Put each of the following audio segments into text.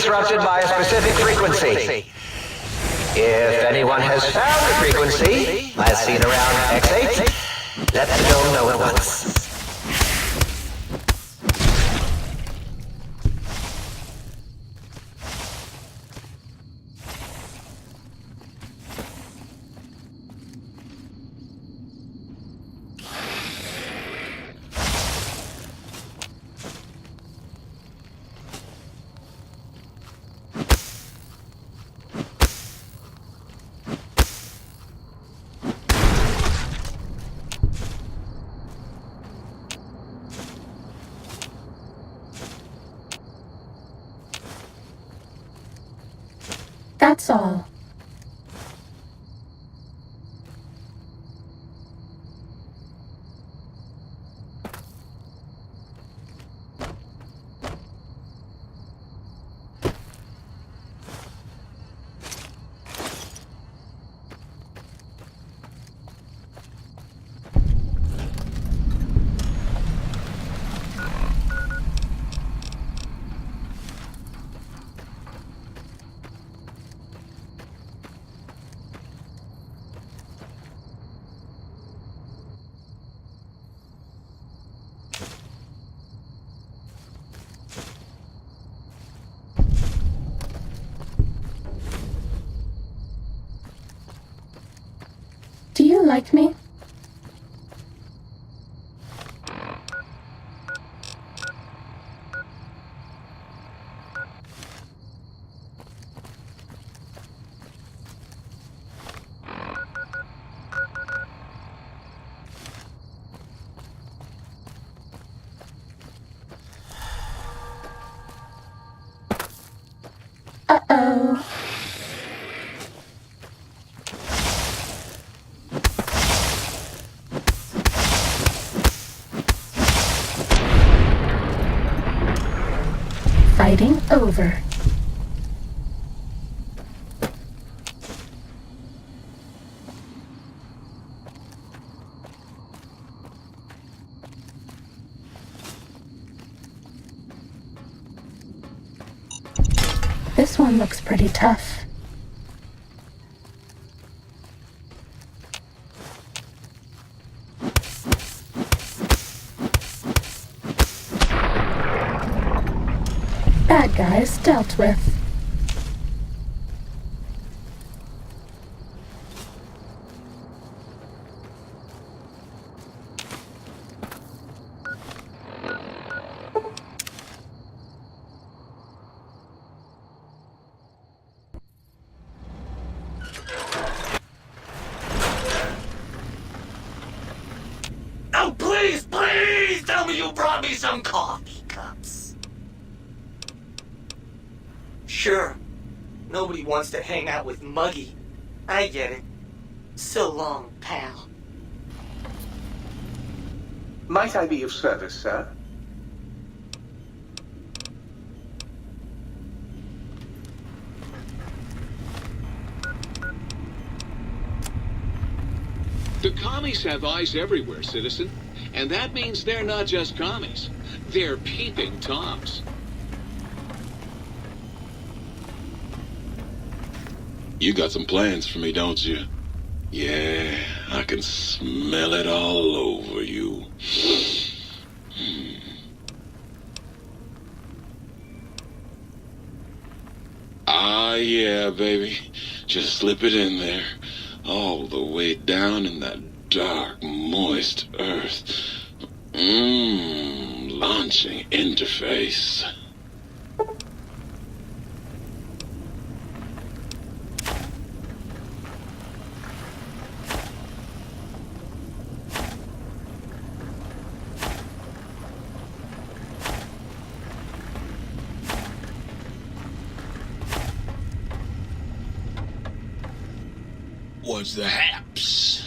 disrupted by a specific frequency. If anyone has found the frequency, as seen around X8, let the dome know at once. That's all. Do you like me? Uh-oh. Fighting over. This one looks pretty tough. Bad guys dealt with. Oh, please, please tell me you brought me some coffee cups. Sure, nobody wants to hang out with Muggy. I get it. So long, pal. Might I be of service, sir? The commies have eyes everywhere, citizen. And that means they're not just commies. They're peeping Toms. You got some plans for me, don't you? Yeah, I can smell it all over you. Ah, yeah, baby. Just slip it in there. All the way down in that dark, moist earth. Launching interface. What's the haps?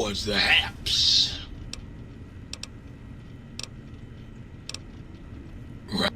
What's the haps? Right.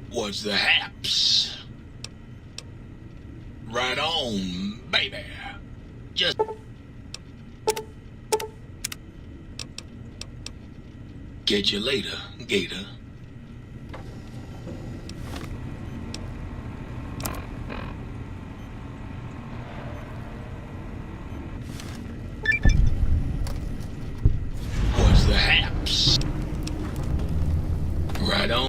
What's the haps? Right on, baby. Just catch you later, Gator. What's the haps? Right on.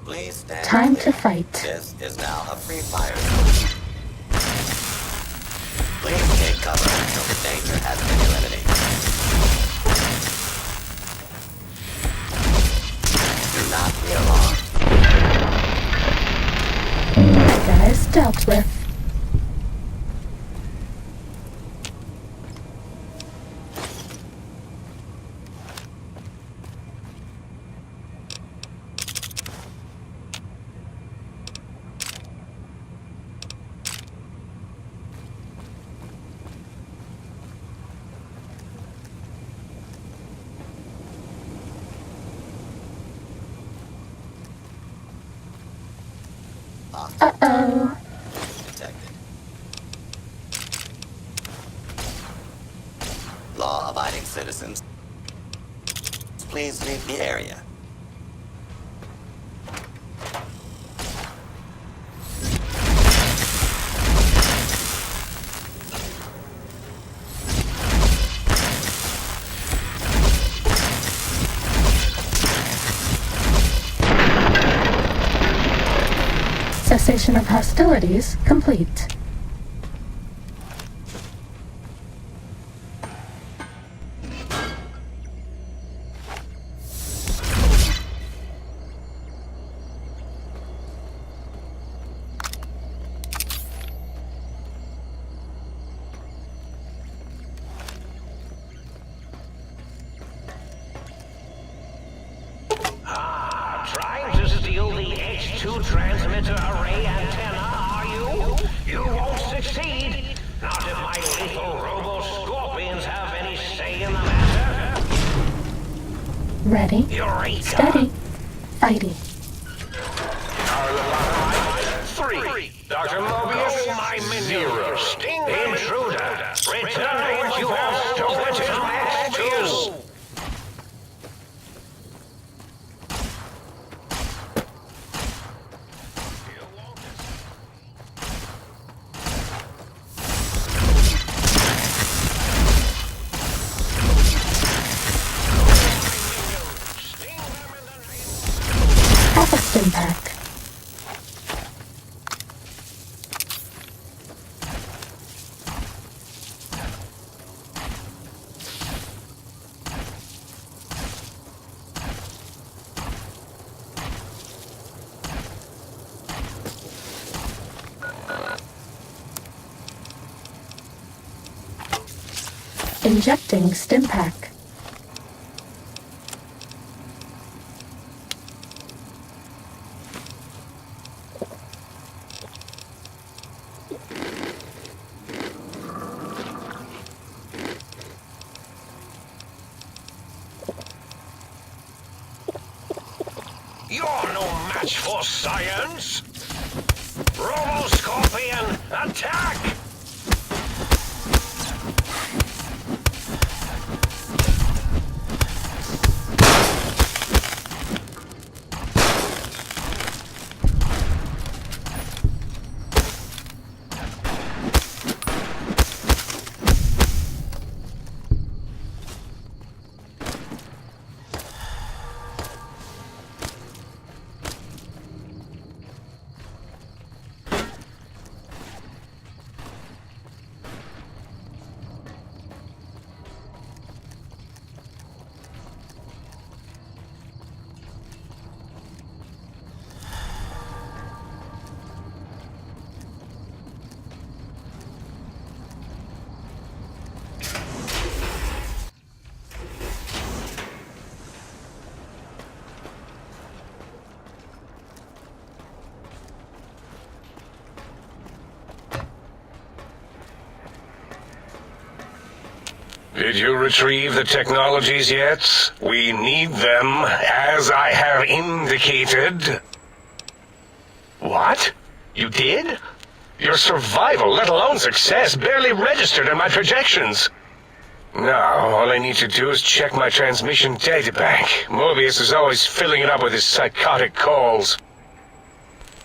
Please stand Time to clear. fight. This is now a free fire zone. Please take cover until the danger has been eliminated. Do not be alarmed. That guy is dealt with. Uh-oh. Detected. Law-abiding citizens, please leave the area. Cessation of hostilities complete. H2 transmitter array antenna, are you? You won't succeed. Not if my lethal robo-scorpions have any say in the matter. Ready, Eureka! steady, fighting. 3. Dr. Mobius, my zero. Intruder, return what you have stolen from X2. Have a stim pack. Injecting stim pack. You're no match for science! Robo-Scorpion, attack! Did you retrieve the technologies yet? We need them, as I have indicated. What? You did? Your survival, let alone success, barely registered in my projections. Now, all I need to do is check my transmission databank. Mobius is always filling it up with his psychotic calls.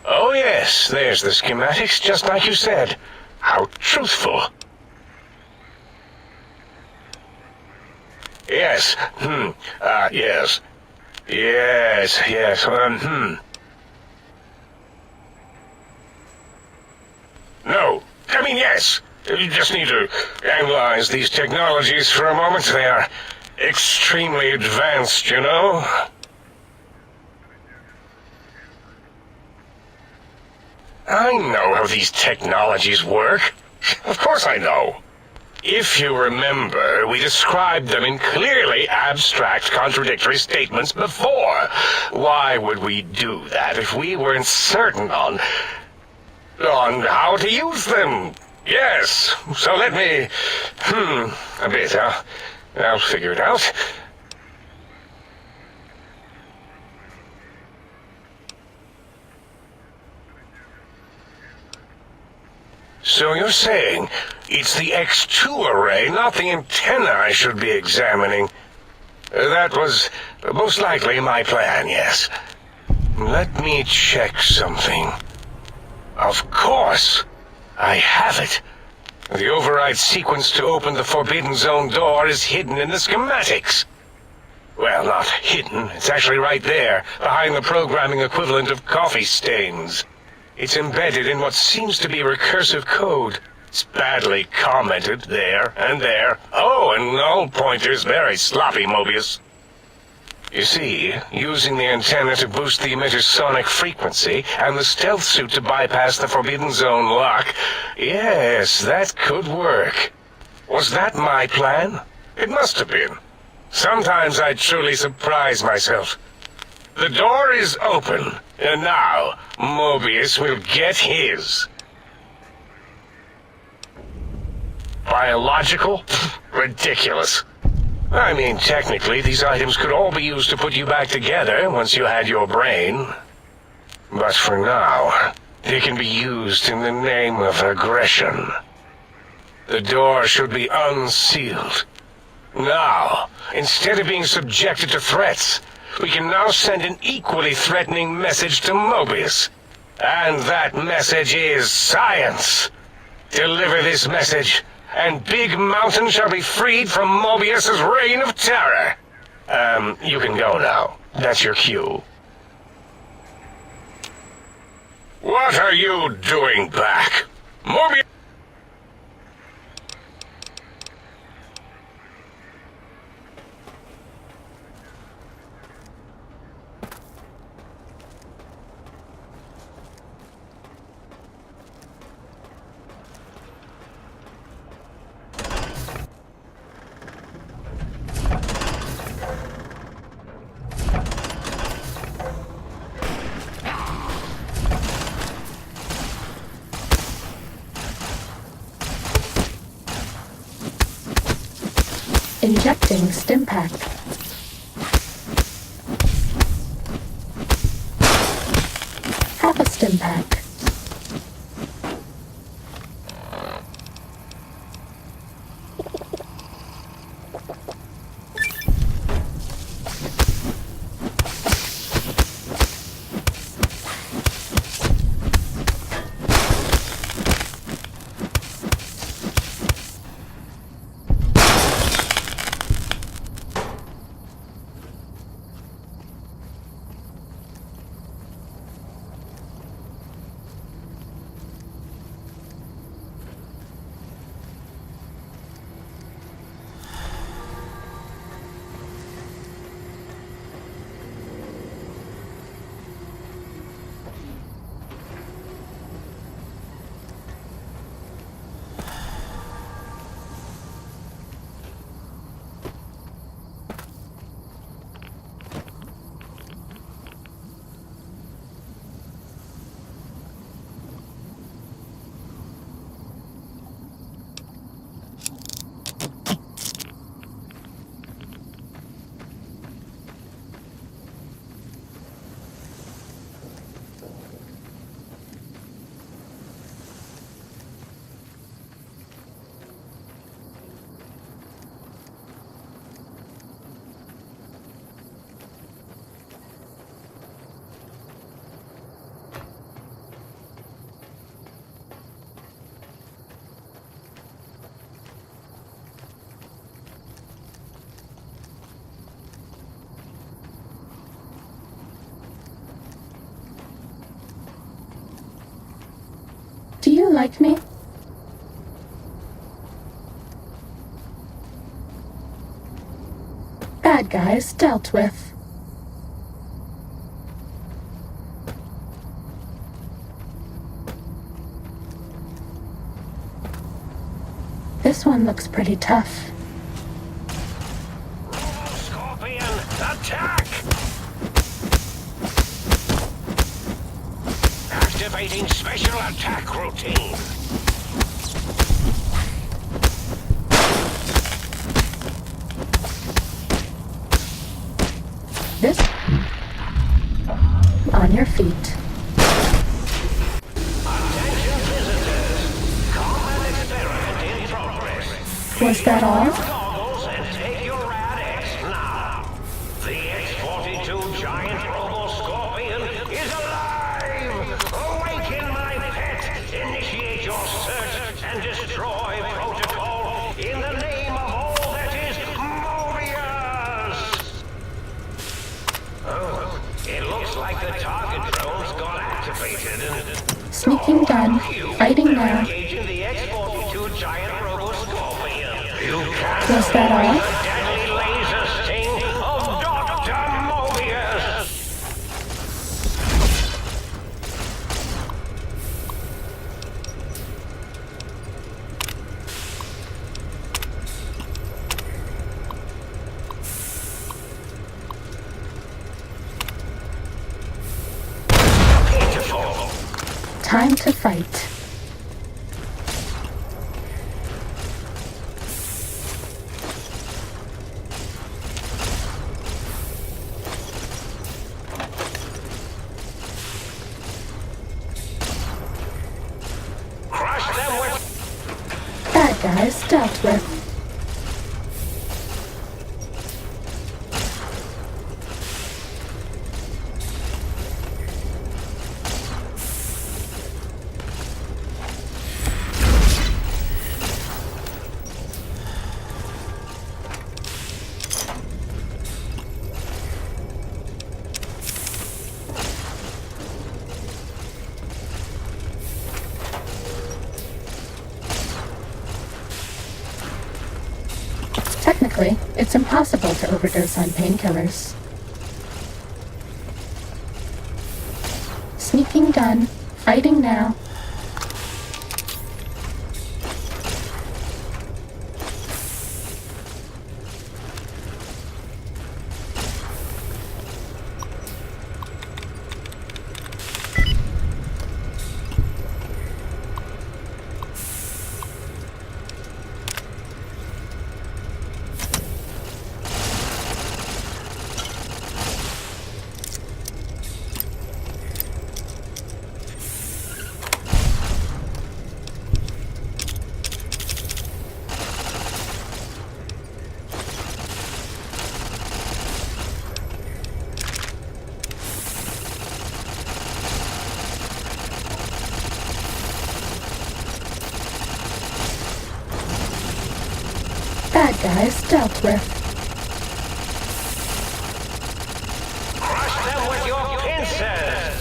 Oh yes, there's the schematics, just like you said. How truthful. Yes, yes. Yes, No, I mean yes. You just need to analyze these technologies for a moment. They are extremely advanced, you know? I know how these technologies work. Of course I know. If you remember, we described them in clearly abstract, contradictory statements before. Why would we do that if we weren't certain on how to use them? Yes, so let me... a bit. I'll figure it out. So you're saying it's the X2 array, not the antenna I should be examining? That was most likely my plan, yes. Let me check something. Of course, I have it. The override sequence to open the Forbidden Zone door is hidden in the schematics. Well, not hidden. It's actually right there, behind the programming equivalent of coffee stains. It's embedded in what seems to be recursive code. It's badly commented there and there. Oh, and null pointers very sloppy, Mobius. You see, using the antenna to boost the emitter's sonic frequency and the stealth suit to bypass the Forbidden Zone lock, yes, that could work. Was that my plan? It must have been. Sometimes I truly surprise myself. The door is open, and now Mobius will get his. Biological? Ridiculous. I mean, technically, these items could all be used to put you back together once you had your brain. But for now, they can be used in the name of aggression. The door should be unsealed. Now, instead of being subjected to threats, we can now send an equally threatening message to Mobius. And that message is science. Deliver this message, and Big Mountain shall be freed from Mobius's reign of terror. You can go now. That's your cue. What are you doing back? Mobius... Injecting Stimpack. Have a Stimpack. Do you like me? Bad guys dealt with. This one looks pretty tough. Scorpion, attack! Activating special attack routine. This on your feet. Attention visitors. Combat experiment in progress. Was that all? Goggles and take your Rad-X now. The X-42 giant robo-scorpion is alive! Awaken my pet! Initiate your search and destroy protocol in the name of all that is Mobius! Oh, it looks like the target drones got activated and... Sneaking gun. Fighting now. Engaging the X-42 giant robo-scorpion. You can't Was that all? the deadly laser sting of Dr. Mobius! Time to fight. Crush them with... Bad guys dealt with. Technically, it's impossible to overdose on painkillers. Sneaking done. Fighting now. Bad guys dealt with. Crush them with your pincers!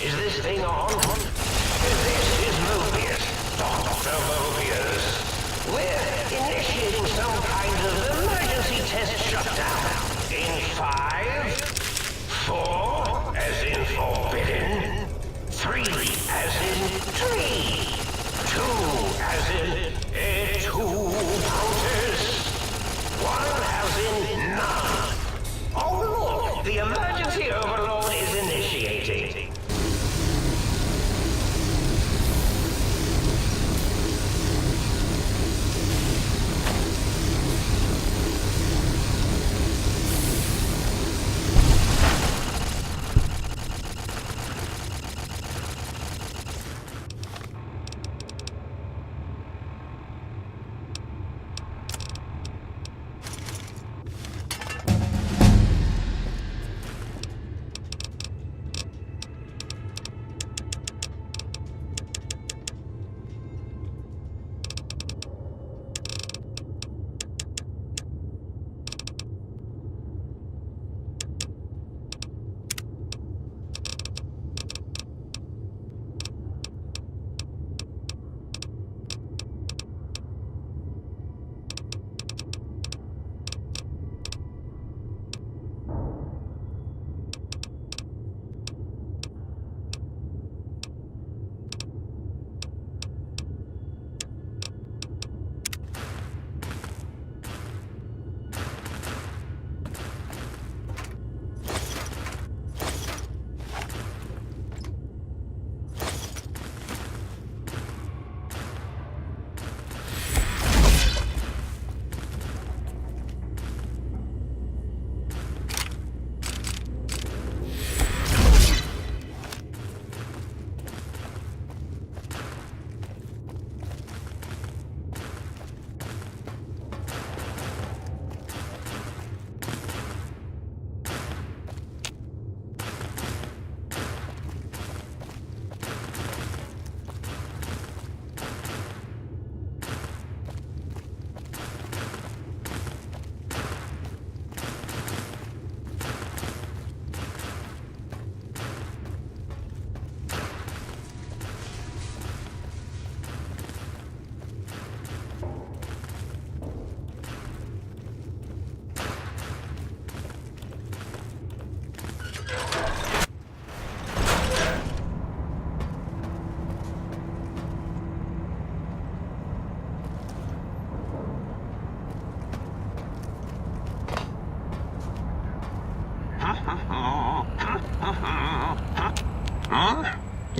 Is this thing on? This is Mobius, Dr. Mobius. We're initiating some kind of emergency test shutdown. In 5, 4, as in forbidden, 3, as in tree, 2, as in 2 protest, 1, as in none. Oh look, the emergency overlord is initiating.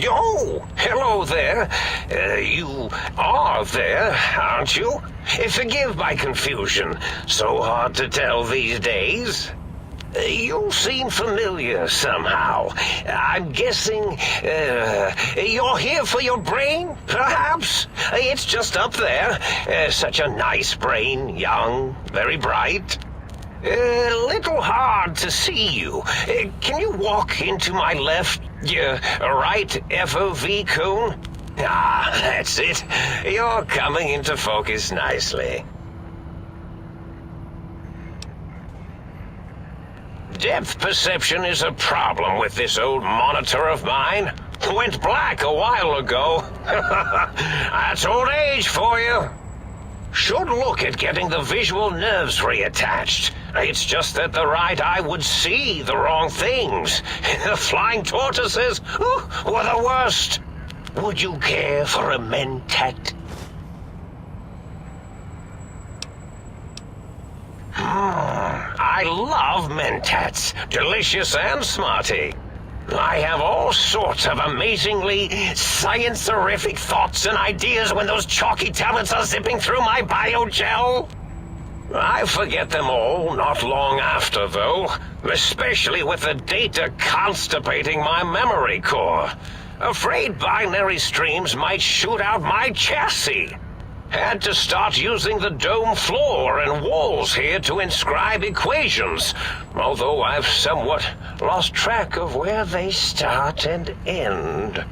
Oh, hello there. You are there, aren't you? Forgive my confusion. So hard to tell these days. You seem familiar somehow. I'm guessing you're here for your brain, perhaps? It's just up there. Such a nice brain, young, very bright. A little hard to see you. Can you walk into my left, right FOV cone? Ah, that's it. You're coming into focus nicely. Depth perception is a problem with this old monitor of mine. Went black a while ago. That's old age for you. Should look at getting the visual nerves reattached. It's just that the right eye would see the wrong things. The flying tortoises were the worst. Would you care for a mentat? I love mentats. Delicious and smarty. I have all sorts of amazingly science-erific thoughts and ideas when those chalky tablets are zipping through my biogel. I forget them all not long after, though, especially with the data constipating my memory core. Afraid binary streams might shoot out my chassis. Had to start using the dome floor and walls here to inscribe equations, although I've somewhat lost track of where they start and end.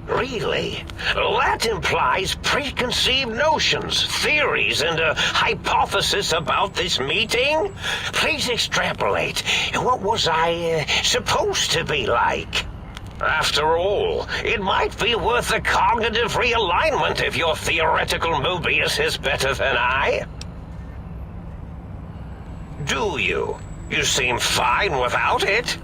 Really? That implies preconceived notions, theories, and a hypothesis about this meeting? Please extrapolate. What was I supposed to be like? After all, it might be worth a cognitive realignment if your theoretical Mobius is better than I. Do you? You seem fine without it.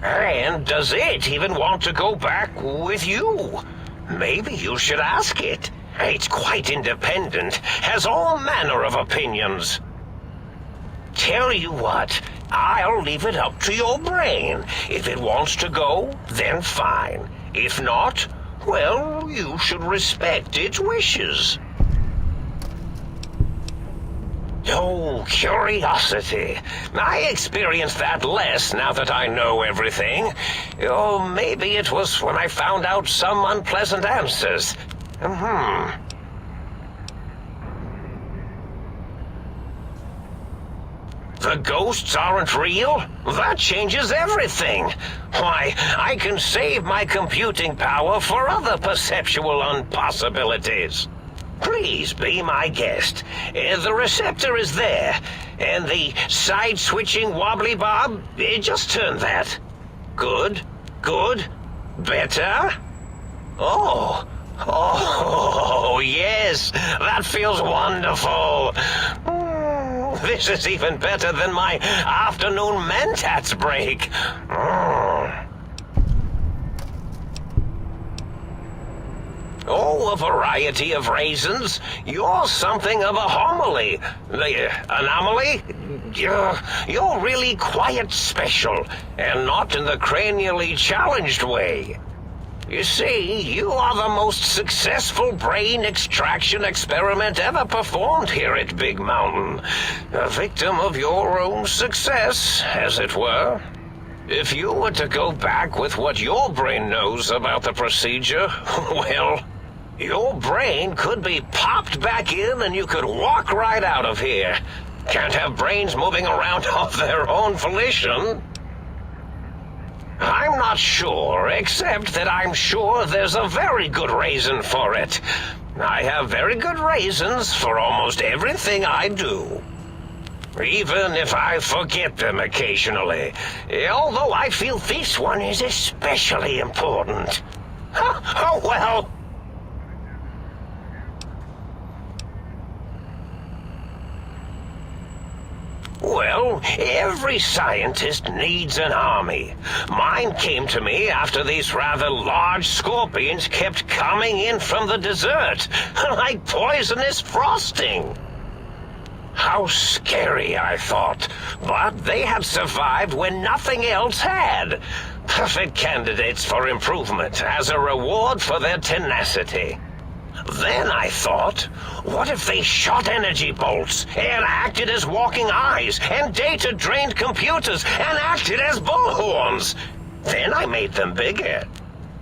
And does it even want to go back with you? Maybe you should ask it. It's quite independent, has all manner of opinions. Tell you what, I'll leave it up to your brain. If it wants to go, then fine. If not, well, you should respect its wishes. Oh, curiosity. I experience that less now that I know everything. Or maybe it was when I found out some unpleasant answers. The ghosts aren't real? That changes everything. Why, I can save my computing power for other perceptual impossibilities. Please be my guest. The receptor is there, and the side-switching wobbly bob, just turn that. Good, good, better. Oh, yes, that feels wonderful. This is even better than my afternoon mentats break. Oh, a variety of raisins. You're something of a homily. Anomaly? You're really quite special, and not in the cranially challenged way. You see, you are the most successful brain extraction experiment ever performed here at Big Mountain. A victim of your own success, as it were. If you were to go back with what your brain knows about the procedure, well, your brain could be popped back in and you could walk right out of here. Can't have brains moving around of their own volition. I'm not sure, except that I'm sure there's a very good reason for it. I have very good reasons for almost everything I do. Even if I forget them occasionally. Although I feel this one is especially important. Oh, well. Well, every scientist needs an army. Mine came to me after these rather large scorpions kept coming in from the desert, like poisonous frosting. How scary, I thought, but they had survived when nothing else had. perfect candidates for improvement as a reward for their tenacity. Then I thought, what if they shot energy bolts and acted as walking eyes and data-drained computers and acted as bullhorns? Then I made them bigger.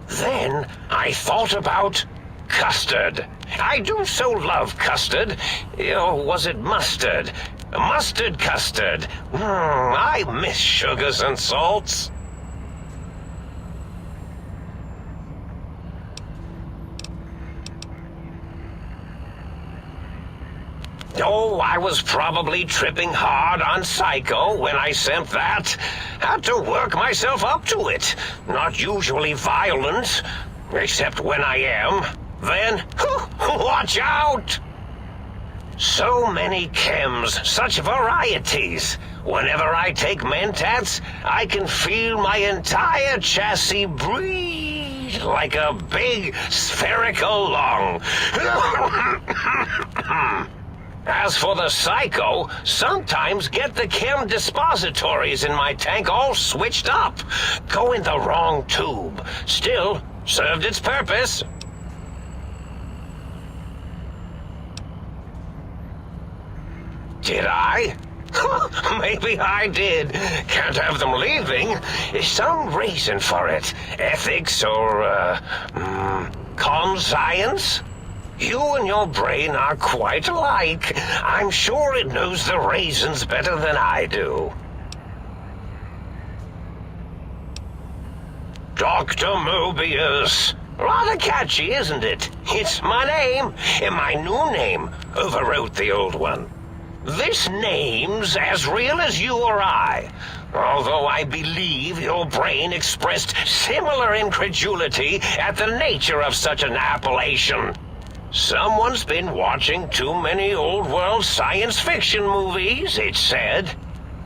Then I thought about custard. I do so love custard. Or was it mustard? Mustard custard. I miss sugars and salts. Oh, I was probably tripping hard on Psycho when I sent that. Had to work myself up to it. Not usually violent, except when I am. Then, watch out! So many chems, such varieties. Whenever I take Mentats, I can feel my entire chassis breathe like a big spherical lung. As for the Psycho, sometimes get the chem dispositories in my tank all switched up. Go in the wrong tube. Still, served its purpose. Did I? Maybe I did. Can't have them leaving. Some reason for it. Ethics or, conscience? You and your brain are quite alike. I'm sure it knows the raisins better than I do. Dr. Mobius. Rather catchy, isn't it? It's my name, and my new name overwrote the old one. This name's as real as you or I, although I believe your brain expressed similar incredulity at the nature of such an appellation. Someone's been watching too many old-world science fiction movies, it said.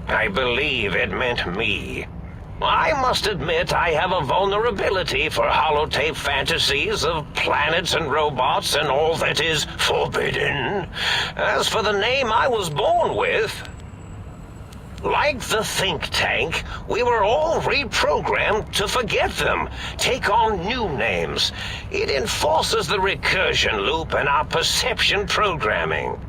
I believe it meant me. I must admit I have a vulnerability for holotape fantasies of planets and robots and all that is forbidden. As for the name I was born with, like the think tank, we were all reprogrammed to forget them, take on new names. It enforces the recursion loop in our perception programming.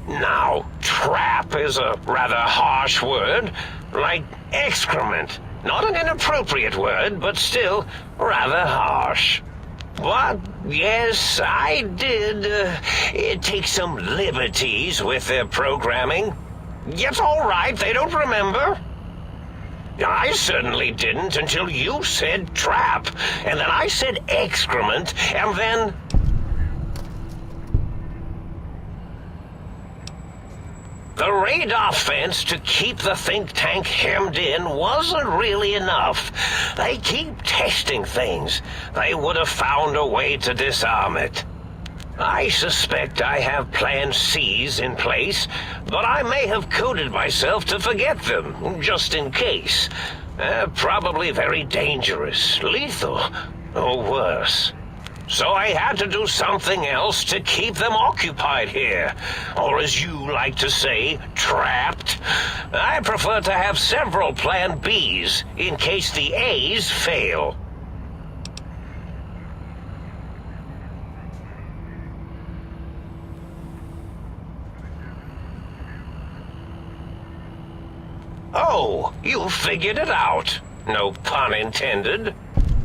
Now, trap is a rather harsh word, like excrement. Not an inappropriate word, but still rather harsh. But, yes, I did take some liberties with their programming. It's all right, they don't remember. I certainly didn't until you said trap, and then I said excrement, and then... The radar fence to keep the think tank hemmed in wasn't really enough. They keep testing things. They would have found a way to disarm it. I suspect I have Plan C's in place, but I may have coded myself to forget them, just in case. Probably very dangerous, lethal, or worse. So I had to do something else to keep them occupied here. Or as you like to say, trapped. I prefer to have several Plan Bs in case the A's fail. Oh, you figured it out. No pun intended.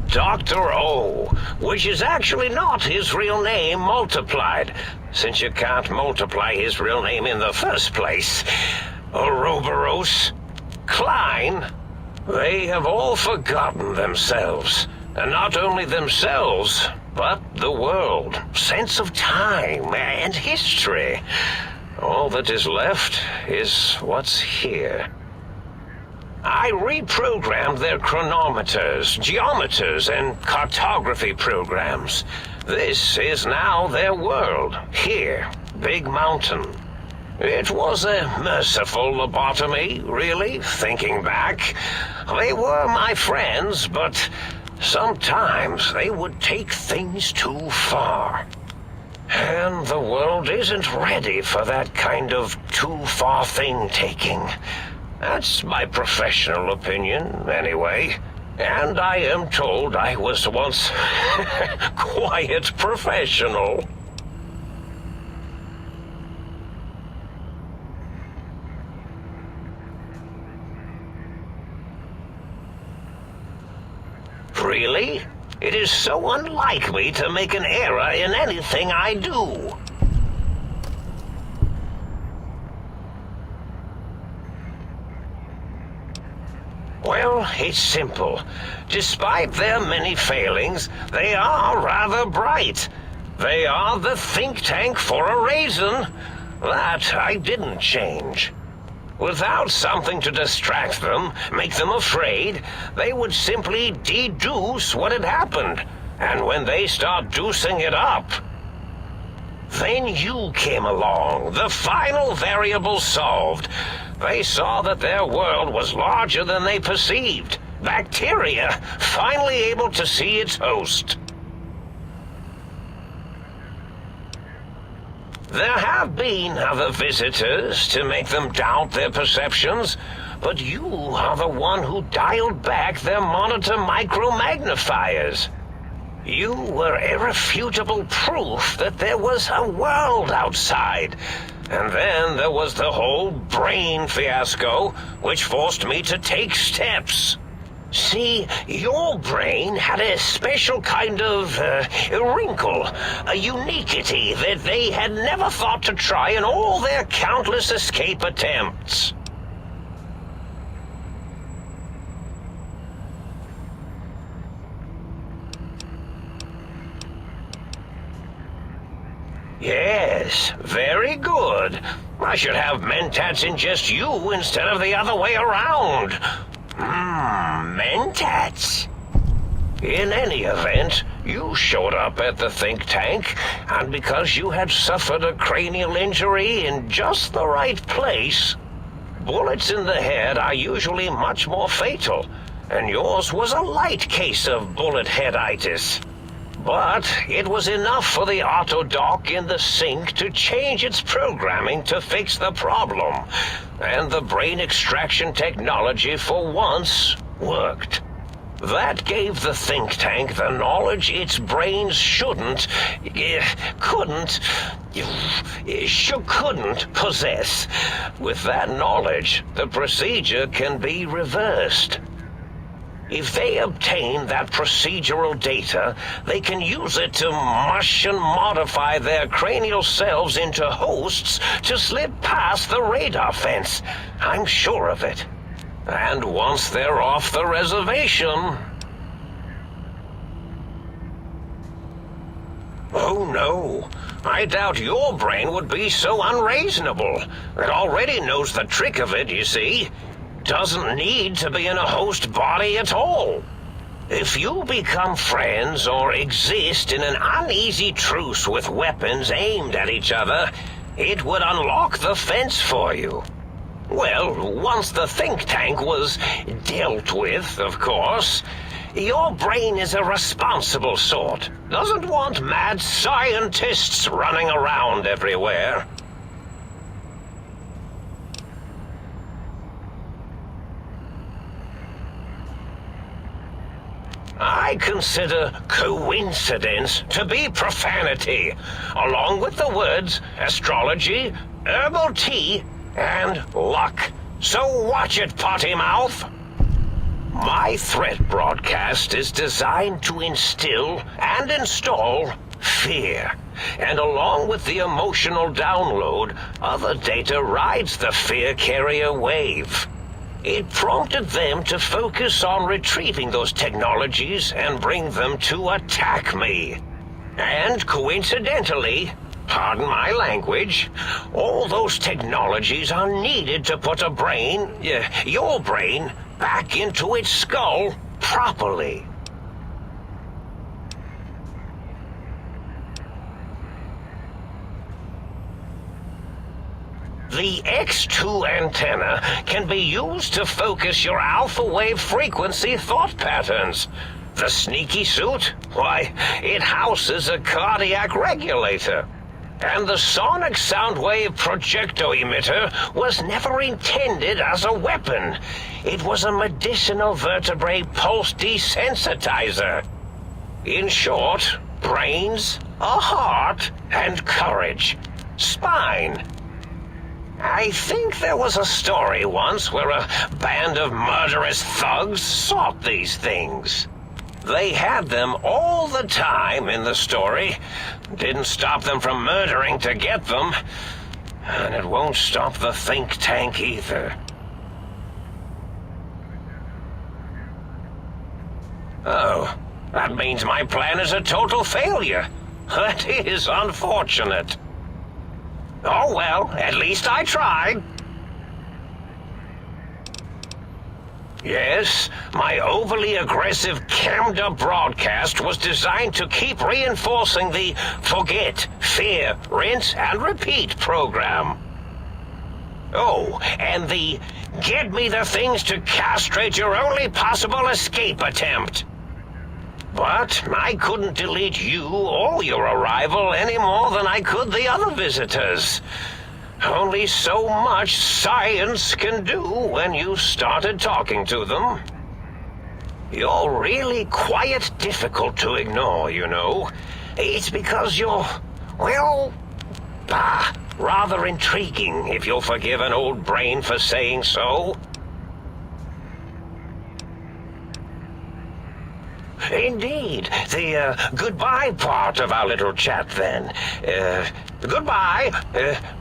Dr. O, which is actually not his real name multiplied, since you can't multiply his real name in the first place. Ouroboros, Klein, they have all forgotten themselves. And not only themselves, but the world, sense of time and history. All that is left is what's here. I reprogrammed their chronometers, geometers, and cartography programs. This is now their world, here, Big Mountain. It was a merciful lobotomy, really, thinking back. They were my friends, but sometimes they would take things too far. And the world isn't ready for that kind of too-far thing-taking. That's my professional opinion, anyway. And I am told I was once quite professional. Really? It is so unlike me to make an error in anything I do. Well, it's simple. Despite their many failings, they are rather bright. They are the think tank for a reason. That I didn't change. Without something to distract them, make them afraid, they would simply deduce what had happened. And when they start deucing it up, then you came along, the final variable solved. They saw that their world was larger than they perceived. Bacteria, finally able to see its host. There have been other visitors to make them doubt their perceptions, but you are the one who dialed back their monitor micromagnifiers. You were irrefutable proof that there was a world outside. And then there was the whole brain fiasco, which forced me to take steps. See, your brain had a special kind of wrinkle, a uniquity that they had never thought to try in all their countless escape attempts. Yes, very good. I should have Mentats ingest you instead of the other way around. Mentats. In any event, you showed up at the think tank, and because you had suffered a cranial injury in just the right place, bullets in the head are usually much more fatal, and yours was a light case of bullet headitis. But it was enough for the autodoc in the sink to change its programming to fix the problem. And the brain extraction technology for once worked. That gave the think tank the knowledge its brains couldn't possess. With that knowledge, the procedure can be reversed. If they obtain that procedural data, they can use it to mush and modify their cranial selves into hosts to slip past the radar fence. I'm sure of it. And once they're off the reservation... Oh no, I doubt your brain would be so unreasonable. It already knows the trick of it, you see. Doesn't need to be in a host body at all. If you become friends or exist in an uneasy truce with weapons aimed at each other, it would unlock the fence for you. Well, once the think tank was dealt with, of course, your brain is a responsible sort. Doesn't want mad scientists running around everywhere. I consider coincidence to be profanity, along with the words astrology, herbal tea, and luck. So watch it, potty mouth. My threat broadcast is designed to instill and install fear. And along with the emotional download, other data rides the fear carrier wave. It prompted them to focus on retrieving those technologies and bring them to attack me. And coincidentally, pardon my language, all those technologies are needed to put your brain, back into its skull properly. The X2 antenna can be used to focus your alpha wave frequency thought patterns. The sneaky suit? Why, it houses a cardiac regulator. And the sonic sound wave projecto emitter was never intended as a weapon. It was a medicinal vertebrae pulse desensitizer. In short, brains, a heart, and courage. Spine. I think there was a story once where a band of murderous thugs sought these things. They had them all the time in the story. Didn't stop them from murdering to get them. And it won't stop the think tank either. Oh, that means my plan is a total failure. That is unfortunate. Oh well, at least I tried. Yes, my overly aggressive cammed-up broadcast was designed to keep reinforcing the forget, fear, rinse, and repeat program. Oh, and the get me the things to castrate your only possible escape attempt. But I couldn't delete you or your arrival any more than I could the other visitors. Only so much science can do when you started talking to them. You're really quite difficult to ignore, you know. It's because you're, well, rather intriguing, if you'll forgive an old brain for saying so. Indeed. The goodbye part of our little chat, then. Goodbye.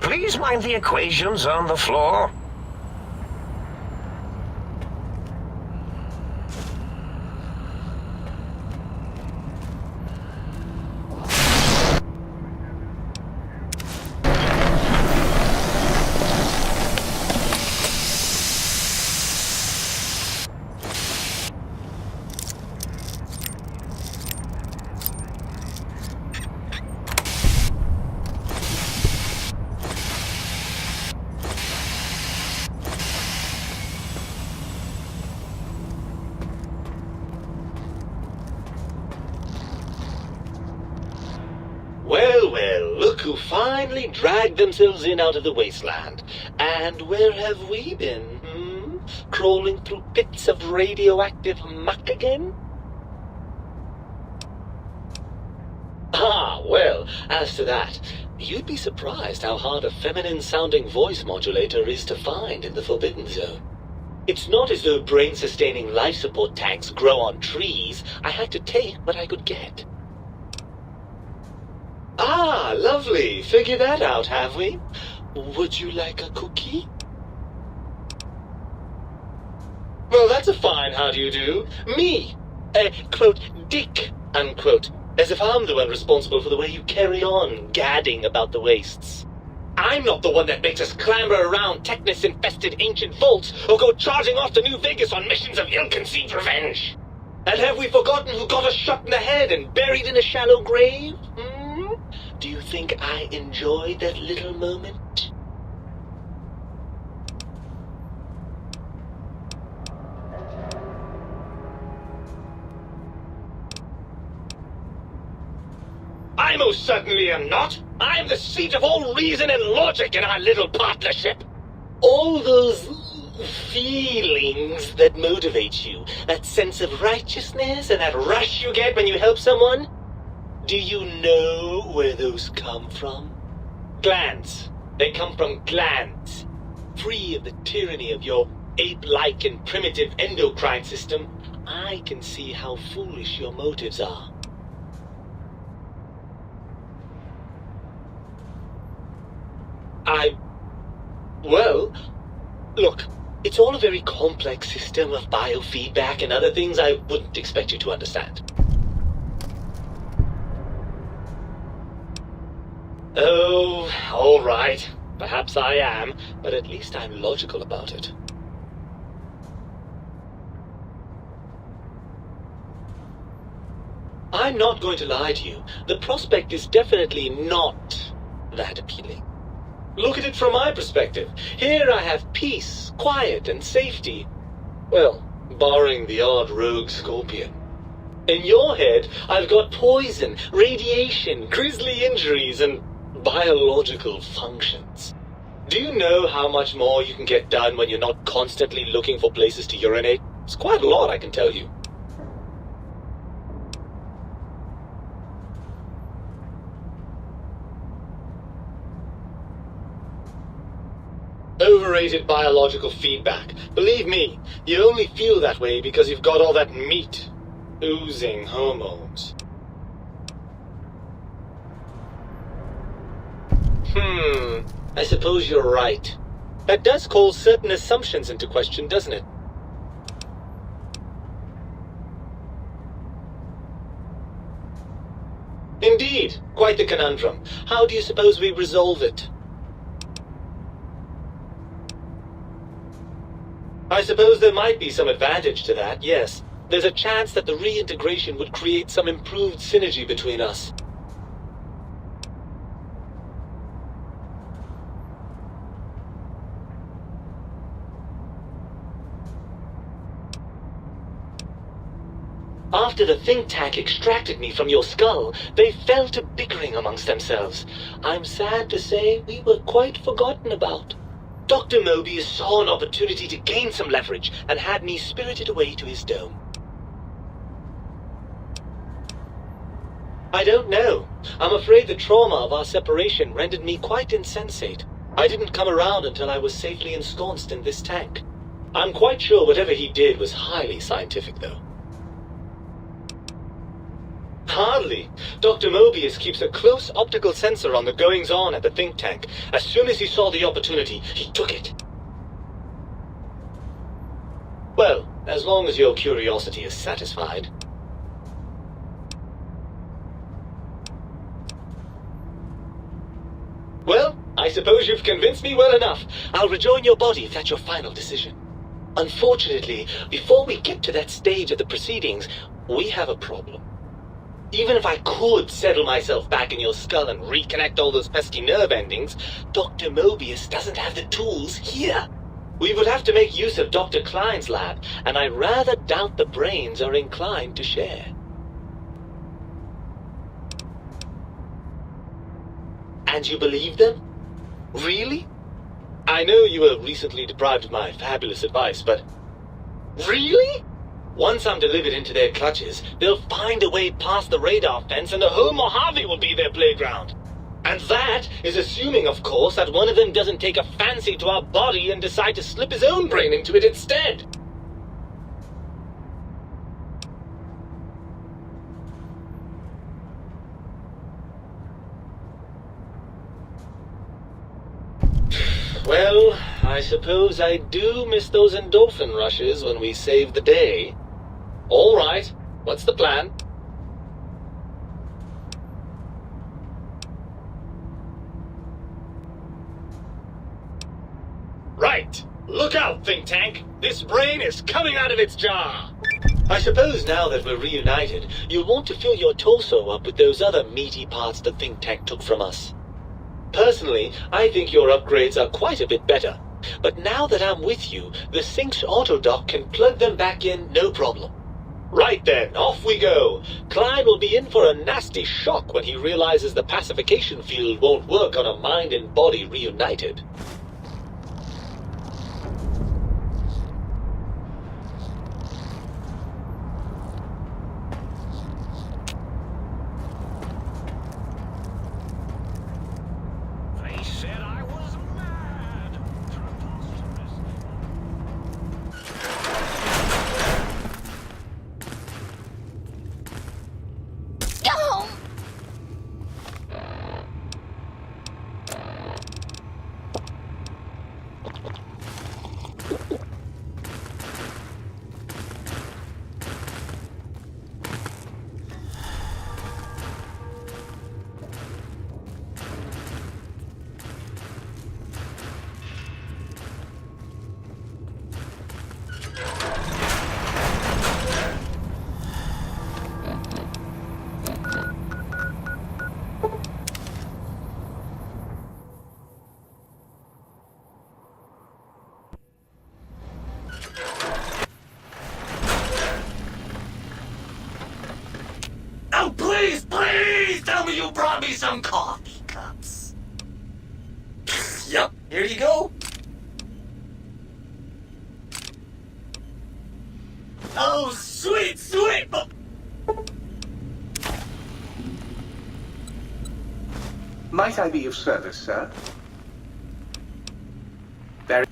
Please mind the equations on the floor. Well, look who finally dragged themselves in out of the wasteland. And where have we been, Crawling through pits of radioactive muck again? Ah, well, as to that, you'd be surprised how hard a feminine-sounding voice modulator is to find in the Forbidden Zone. It's not as though brain-sustaining life support tanks grow on trees. I had to take what I could get. Ah, lovely. Figured that out, have we? Would you like a cookie? Well, that's a fine how do you do. Me, quote, dick, unquote, as if I'm the one responsible for the way you carry on gadding about the wastes. I'm not the one that makes us clamber around Technus-infested ancient vaults or go charging off to New Vegas on missions of ill-conceived revenge. And have we forgotten who got us shot in the head and buried in a shallow grave? Do you think I enjoyed that little moment? I most certainly am not. I'm the seat of all reason and logic in our little partnership. All those feelings that motivate you, that sense of righteousness and that rush you get when you help someone, do you know where those come from? Glands. They come from glands. Free of the tyranny of your ape-like and primitive endocrine system, I can see how foolish your motives are. Well, look, it's all a very complex system of biofeedback and other things I wouldn't expect you to understand. Oh, all right. Perhaps I am, but at least I'm logical about it. I'm not going to lie to you. The prospect is definitely not that appealing. Look at it from my perspective. Here I have peace, quiet, and safety. Well, barring the odd rogue scorpion. In your head, I've got poison, radiation, grisly injuries, and Biological functions. Do you know how much more you can get done when you're not constantly looking for places to urinate? It's quite a lot, I can tell you. Overrated biological feedback. Believe me, you only feel that way because you've got all that meat oozing hormones. I suppose you're right. That does call certain assumptions into question, doesn't it? Indeed, quite the conundrum. How do you suppose we resolve it? I suppose there might be some advantage to that, yes. There's a chance that the reintegration would create some improved synergy between us. After the think tank extracted me from your skull, they fell to bickering amongst themselves. I'm sad to say we were quite forgotten about. Dr. Mobius saw an opportunity to gain some leverage and had me spirited away to his dome. I don't know. I'm afraid the trauma of our separation rendered me quite insensate. I didn't come around until I was safely ensconced in this tank. I'm quite sure whatever he did was highly scientific, though. Hardly. Dr. Mobius keeps a close optical sensor on the goings-on at the think tank. As soon as he saw the opportunity, he took it. Well, as long as your curiosity is satisfied. Well, I suppose you've convinced me well enough. I'll rejoin your body if that's your final decision. Unfortunately, before we get to that stage of the proceedings, we have a problem. Even if I could settle myself back in your skull and reconnect all those pesky nerve endings, Dr. Mobius doesn't have the tools here. We would have to make use of Dr. Klein's lab, and I rather doubt the brains are inclined to share. And you believe them? Really? I know you were recently deprived of my fabulous advice, but... Really? Once I'm delivered into their clutches, they'll find a way past the radar fence and the whole Mojave will be their playground. And that is assuming, of course, that one of them doesn't take a fancy to our body and decide to slip his own brain into it instead. Well, I suppose I do miss those endorphin rushes when we save the day. All right, what's the plan? Right, look out, think tank. This brain is coming out of its jar. I suppose now that we're reunited, you'll want to fill your torso up with those other meaty parts the think tank took from us. Personally, I think your upgrades are quite a bit better. But now that I'm with you, the Sync's autodock can plug them back in no problem. Right then, off we go. Klein will be in for a nasty shock when he realizes the pacification field won't work on a mind and body reunited. They said I was mad. Preposterous. Oh, please, please tell me you brought me some coffee cups. Here you go. Oh, sweet, sweet. Oh. Might I be of service, sir? Very...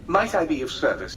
Might I be of service?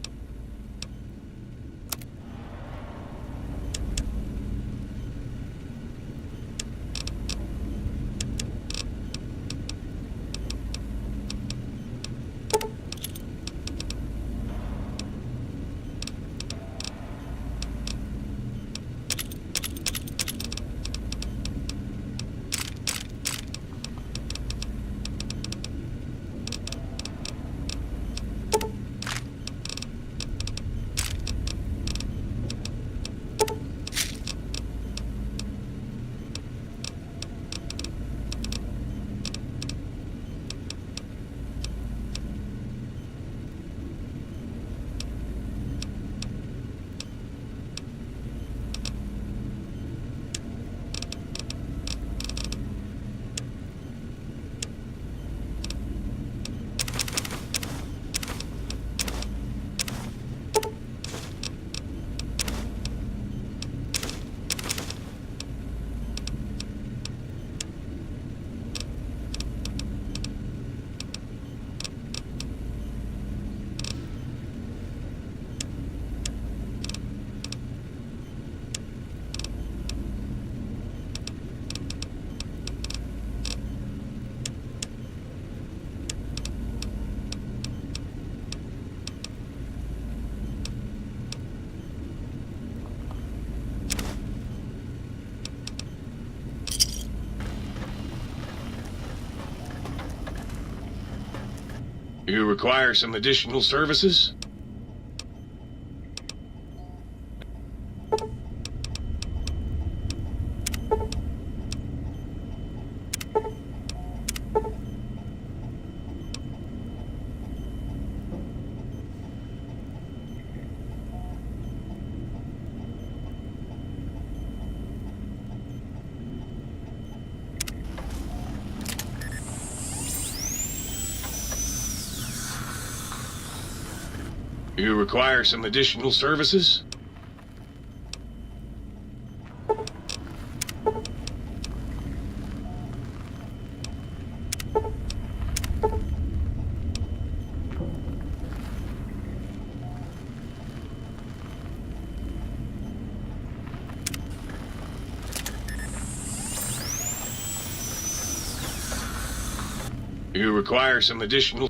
You require some additional services? You require some additional services? You require some additional...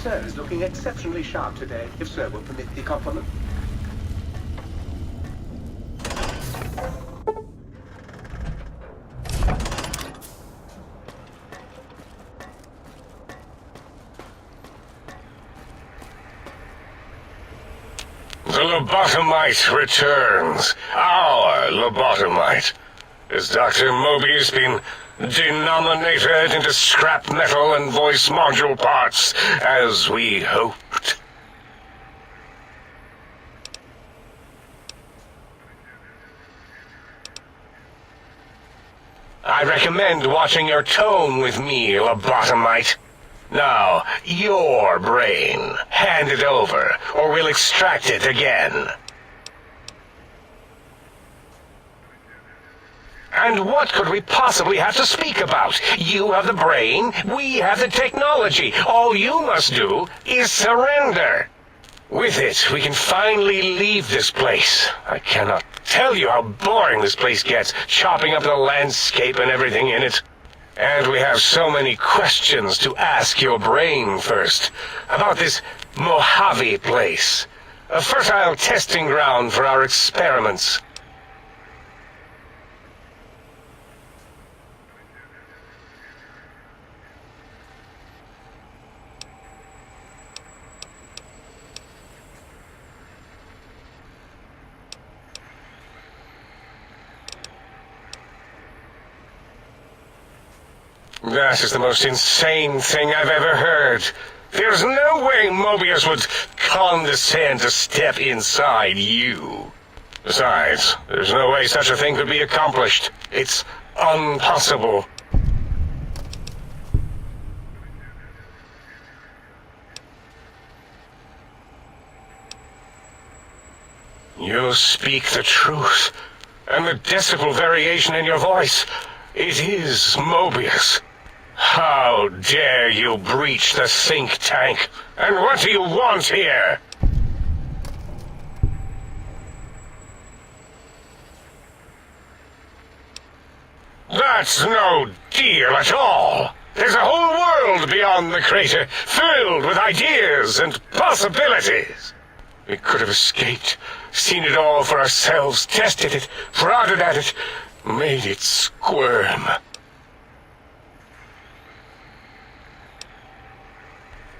Sir is looking exceptionally sharp today, if sir will permit the compliment. The lobotomite returns. Our lobotomite. Has Dr. Mobius been denominated into scrap metal and voice module parts, as we hoped? I recommend watching your tone with me, lobotomite. Now, your brain. Hand it over, or we'll extract it again. And what could we possibly have to speak about? You have the brain, we have the technology. All you must do is surrender. With it, we can finally leave this place. I cannot tell you how boring this place gets, chopping up the landscape and everything in it. And we have so many questions to ask your brain first. About this Mojave place. A fertile testing ground for our experiments. That is the most insane thing I've ever heard. There's no way Mobius would condescend to step inside you. Besides, there's no way such a thing could be accomplished. It's impossible. You speak the truth, and the decibel variation in your voice, it is Mobius. How dare you breach the think tank? And what do you want here? That's no deal at all. There's a whole world beyond the crater, filled with ideas and possibilities. We could have escaped, seen it all for ourselves, tested it, prodded at it, made it squirm.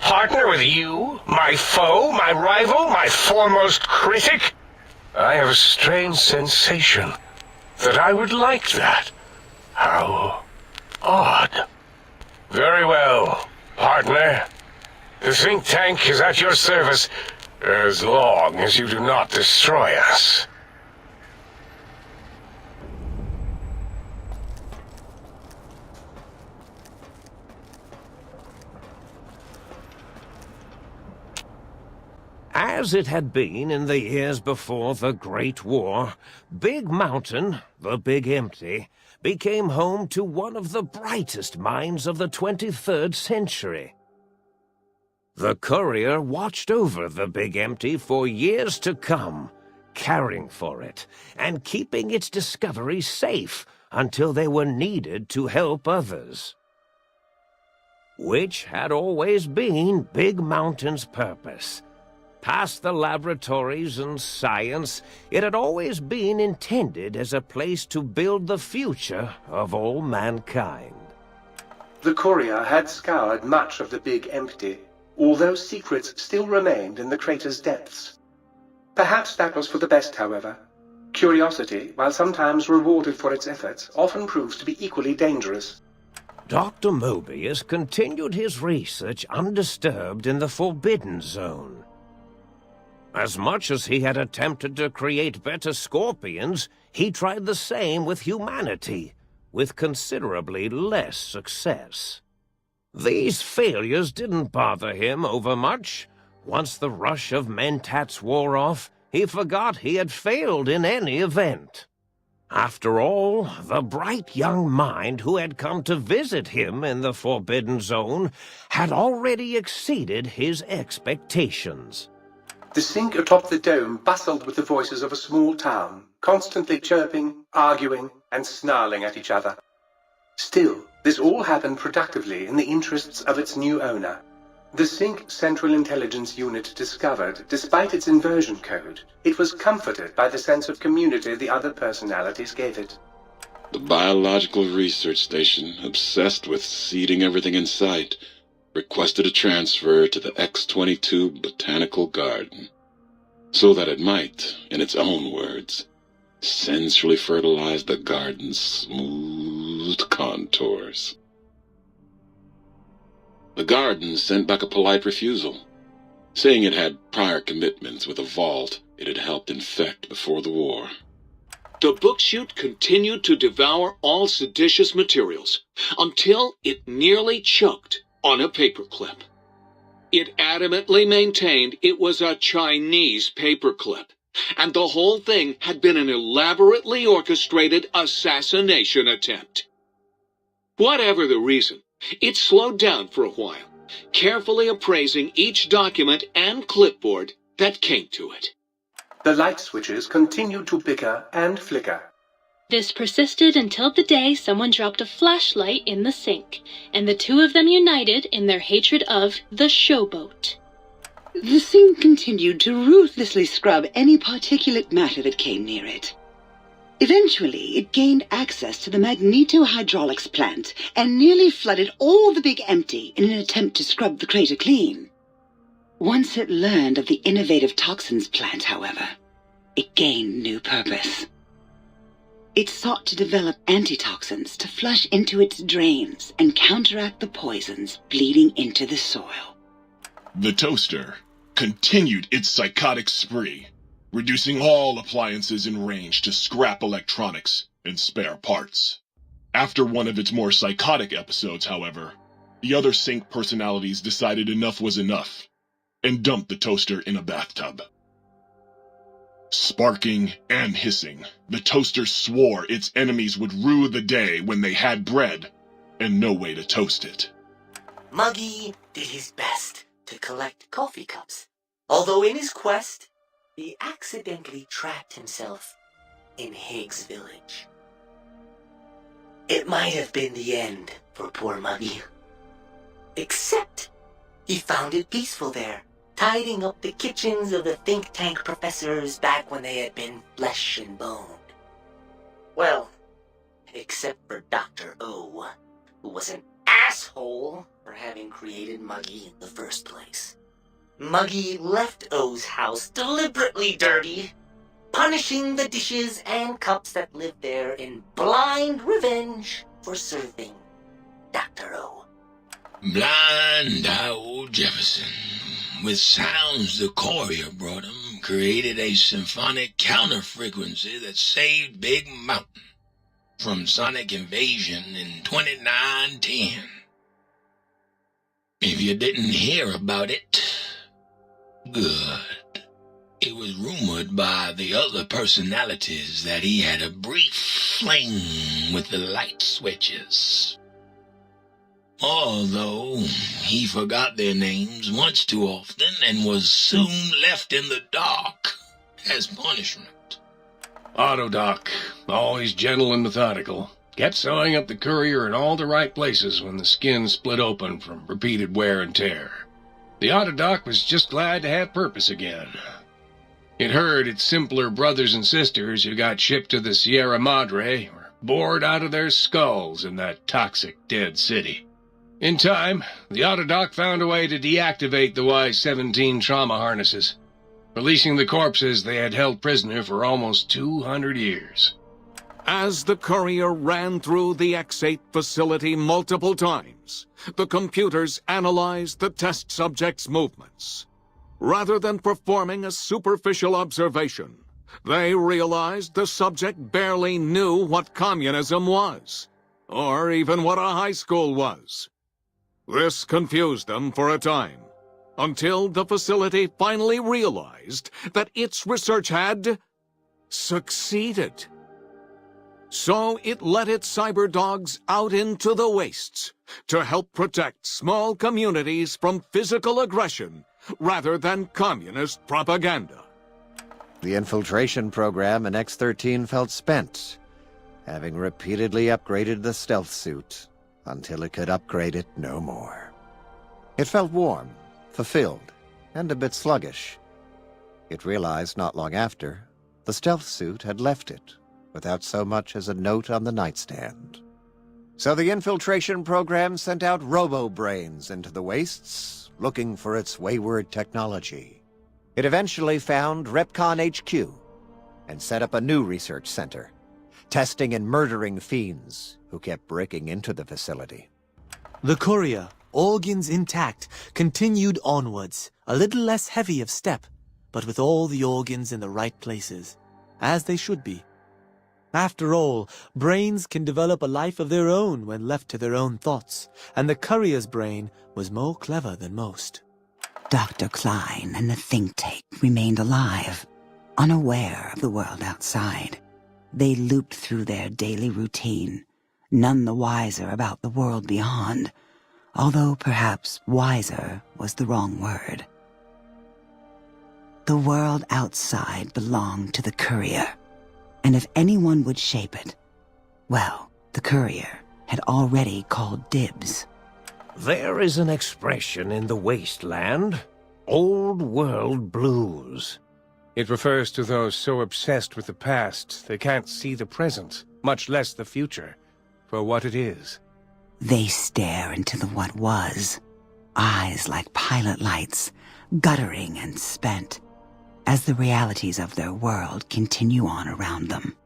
Partner with you? My foe? My rival? My foremost critic? I have a strange sensation that I would like that. How odd. Very well, partner. The think tank is at your service as long as you do not destroy us. As it had been in the years before the Great War, Big Mountain, the Big Empty, became home to one of the brightest minds of the 23rd century. The courier watched over the Big Empty for years to come, caring for it and keeping its discoveries safe until they were needed to help others. Which had always been Big Mountain's purpose. Past the laboratories and science, it had always been intended as a place to build the future of all mankind. The courier had scoured much of the Big Empty, although secrets still remained in the crater's depths. Perhaps that was for the best, however. Curiosity, while sometimes rewarded for its efforts, often proves to be equally dangerous. Dr. Mobius continued his research undisturbed in the Forbidden Zone. As much as he had attempted to create better scorpions, he tried the same with humanity, with considerably less success. These failures didn't bother him overmuch. Once the rush of mentats wore off, he forgot he had failed in any event. After all, the bright young mind who had come to visit him in the Forbidden Zone had already exceeded his expectations. The sink atop the dome bustled with the voices of a small town, constantly chirping, arguing, and snarling at each other. Still, this all happened productively in the interests of its new owner. The Sync Central Intelligence Unit discovered, despite its inversion code, it was comforted by the sense of community the other personalities gave it. The Biological Research Station, obsessed with seeding everything in sight, requested a transfer to the X-22 Botanical Garden, so that it might, in its own words, sensually fertilize the garden's smooth contours. The garden sent back a polite refusal, saying it had prior commitments with a vault it had helped infect before the war. The book chute continued to devour all seditious materials until it nearly choked on a paperclip. It adamantly maintained it was a Chinese paperclip, and the whole thing had been an elaborately orchestrated assassination attempt. Whatever the reason, it slowed down for a while, carefully appraising each document and clipboard that came to it. The light switches continued to bicker and flicker. This persisted until the day someone dropped a flashlight in the sink, and the two of them united in their hatred of the showboat. The sink continued to ruthlessly scrub any particulate matter that came near it. Eventually, it gained access to the magnetohydraulics plant and nearly flooded all the big empty in an attempt to scrub the crater clean. Once it learned of the innovative toxins plant, however, it gained new purpose. It sought to develop antitoxins to flush into its drains and counteract the poisons bleeding into the soil. The toaster continued its psychotic spree, reducing all appliances in range to scrap electronics and spare parts. After one of its more psychotic episodes, however, the other sink personalities decided enough was enough and dumped the toaster in a bathtub. Sparking and hissing, the toaster swore its enemies would rue the day when they had bread and no way to toast it. Muggy did his best to collect coffee cups, although in his quest, he accidentally trapped himself in Higgs Village. It might have been the end for poor Muggy. Except he found it peaceful there, tidying up the kitchens of the think tank professors back when they had been flesh and bone. Well, except for Dr. O, who was an asshole for having created Muggy in the first place. Muggy left O's house deliberately dirty, punishing the dishes and cups that lived there in blind revenge for serving Dr. O. Blind old Jefferson, with sounds the courier brought him, created a symphonic counter-frequency that saved Big Mountain from sonic invasion in 2910. If you didn't hear about it, good. It was rumored by the other personalities that he had a brief fling with the light switches. Although he forgot their names once too often and was soon left in the dark as punishment. Autodoc, always gentle and methodical, kept sewing up the courier in all the right places when the skin split open from repeated wear and tear. The Autodoc was just glad to have purpose again. It heard its simpler brothers and sisters who got shipped to the Sierra Madre were bored out of their skulls in that toxic dead city. In time, the Autodoc found a way to deactivate the Y-17 trauma harnesses, releasing the corpses they had held prisoner for almost 200 years. As the courier ran through the X8 facility multiple times, the computers analyzed the test subject's movements. Rather than performing a superficial observation, they realized the subject barely knew what communism was, or even what a high school was. This confused them for a time, until the facility finally realized that its research had succeeded. So it let its cyber dogs out into the wastes to help protect small communities from physical aggression rather than communist propaganda. The infiltration program in X-13 felt spent, having repeatedly upgraded the stealth suit until it could upgrade it no more. It felt warm, fulfilled, and a bit sluggish. It realized not long after the stealth suit had left it without so much as a note on the nightstand. So the infiltration program sent out robo-brains into the wastes, looking for its wayward technology. It eventually found Repcon HQ and set up a new research center, testing and murdering fiends who kept breaking into the facility. The courier, organs intact, continued onwards, a little less heavy of step, but with all the organs in the right places, as they should be. After all, brains can develop a life of their own when left to their own thoughts, and the courier's brain was more clever than most. Dr. Klein and the think tank remained alive, unaware of the world outside. They looped through their daily routine, none the wiser about the world beyond, although perhaps wiser was the wrong word. The world outside belonged to the courier, and if anyone would shape it, well, the courier had already called dibs. There is an expression in the wasteland, old world blues. It refers to those so obsessed with the past they can't see the present, much less the future, for what it is. They stare into the what was, eyes like pilot lights, guttering and spent, as the realities of their world continue on around them.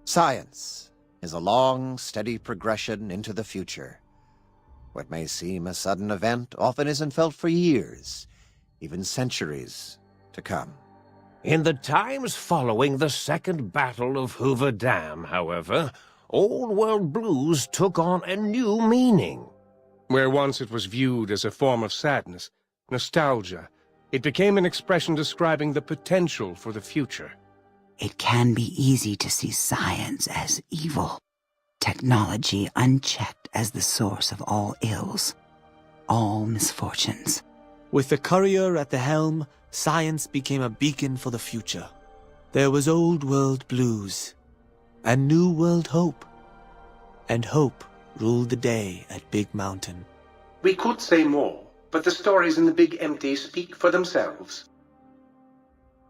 Science is a long, steady progression into the future. What may seem a sudden event often isn't felt for years, even centuries, to come. In the times following the Second Battle of Hoover Dam, however, old world blues took on a new meaning. Where once it was viewed as a form of sadness, nostalgia, it became an expression describing the potential for the future. It can be easy to see science as evil, technology unchecked as the source of all ills, all misfortunes. With the courier at the helm, science became a beacon for the future. There was old world blues, and new world hope. And hope ruled the day at Big Mountain. We could say more, but the stories in the Big Empty speak for themselves.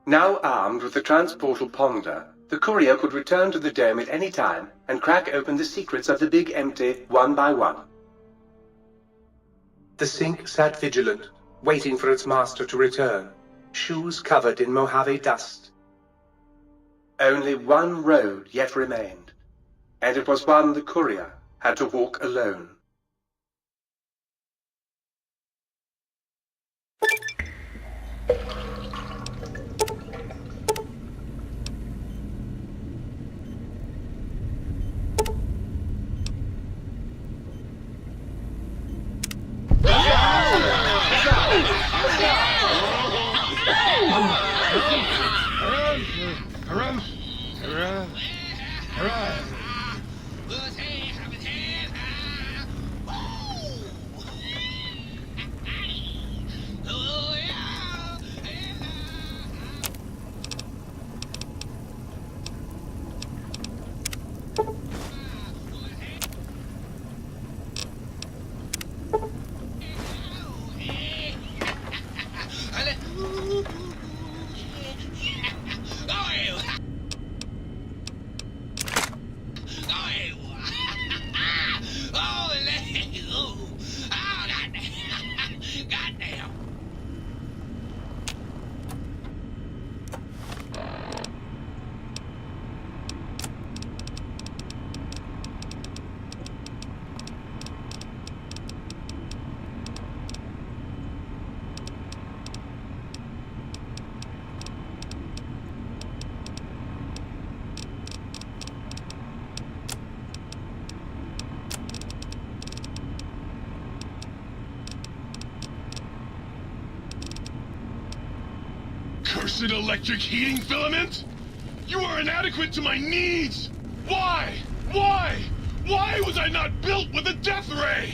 Now armed with the transportal Ponder, the courier could return to the dome at any time and crack open the secrets of the Big Empty one by one. The Sink sat vigilant, waiting for its master to return, shoes covered in Mojave dust. Only one road yet remained, and it was one the courier had to walk alone. Cursed electric heating filament? You are inadequate to my needs! Why? Why? Why was I not built with a death ray?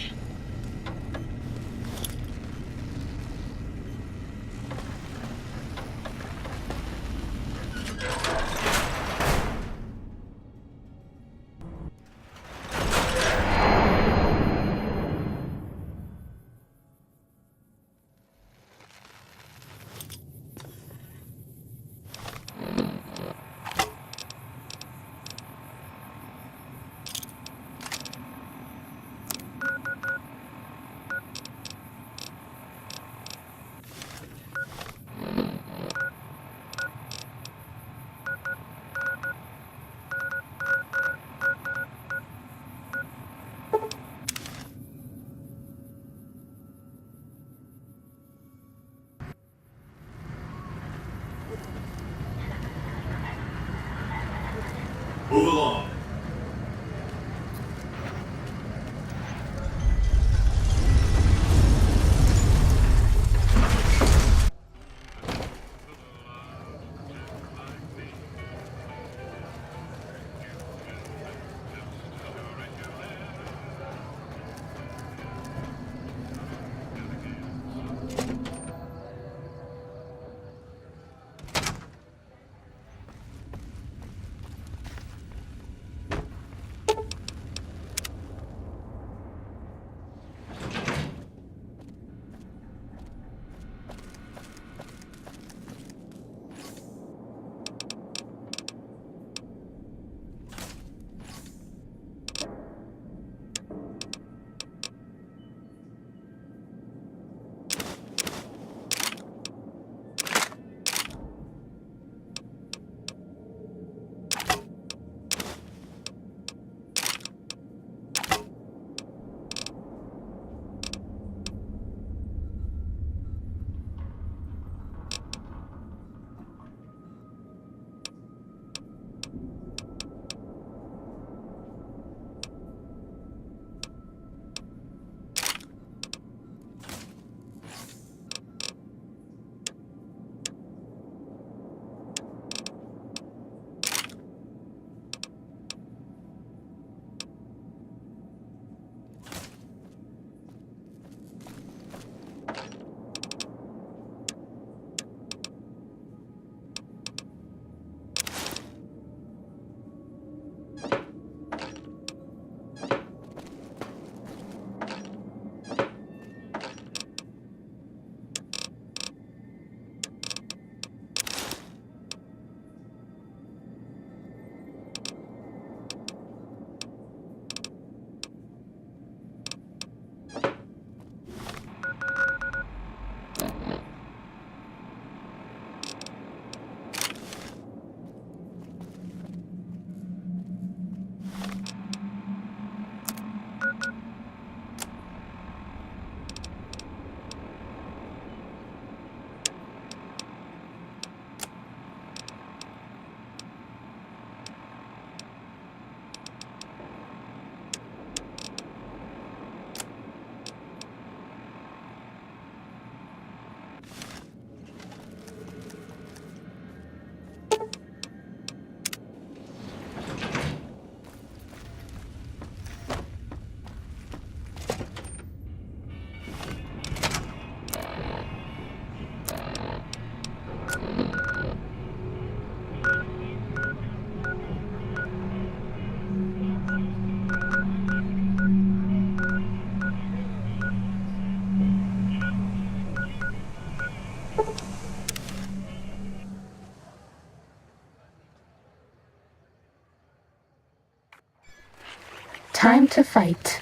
Time to fight.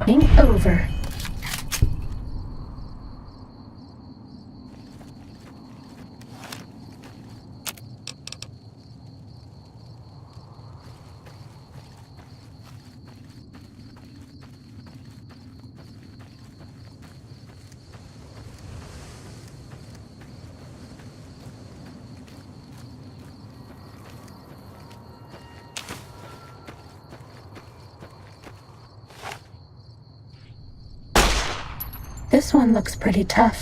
Game over. This one looks pretty tough.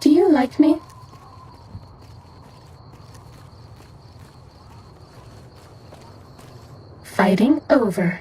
Do you like me? Fighting over.